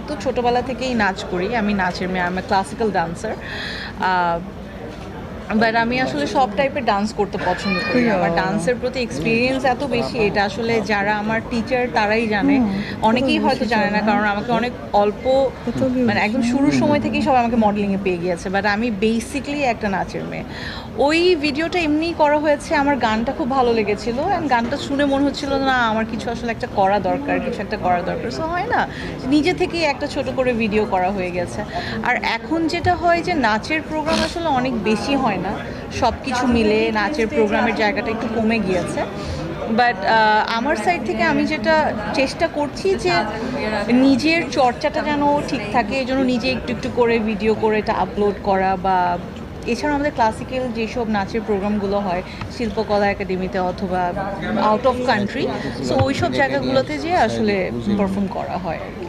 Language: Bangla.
যেহেতু ছোটোবেলা থেকেই নাচ করি, আমি নাচের মেয়ে, আমি ক্লাসিক্যাল ডান্সার। বাট আমি আসলে সব টাইপের ডান্স করতে পছন্দ করি। আমার ডান্সের প্রতি এক্সপিরিয়েন্স এত বেশি, এটা আসলে যারা আমার টিচার তারাই জানে। অনেকেই হয়তো জানে না, কারণ আমাকে অনেক অল্প, মানে একদম শুরুর সময় থেকেই সবাই আমাকে মডেলিংয়ে পেয়ে গিয়েছে। বাট আমি বেসিকলি একটা নাচের মেয়ে। ওই ভিডিওটা এমনিই করা হয়েছে, আমার গানটা খুব ভালো লেগেছিলো, অ্যান্ড গানটা শুনে মনে হচ্ছিল না আমার কিছু আসলে একটা করা দরকার, কিছু একটা করা দরকার। সো হয় না, নিজে থেকেই একটা ছোট করে ভিডিও করা হয়ে গেছে। আর এখন যেটা হয় যে নাচের প্রোগ্রাম আসলে অনেক বেশি হয় না, সব কিছু মিলে নাচের প্রোগ্রামের জায়গাটা একটু কমে গিয়েছে। বাট আমার সাইড থেকে আমি যেটা চেষ্টা করছি যে নিজের চর্চাটা যেন ঠিক থাকে, এই জন্য নিজে একটু একটু করে ভিডিও করে এটা আপলোড করা। বা এছাড়াও আমাদের ক্লাসিক্যাল যেসব নাচের প্রোগ্রামগুলো হয় শিল্পকলা একাডেমিতে অথবা আউট অফ কান্ট্রি, সো ওই সব জায়গাগুলোতে যেয়ে আসলে পারফর্ম করা হয় আর কি।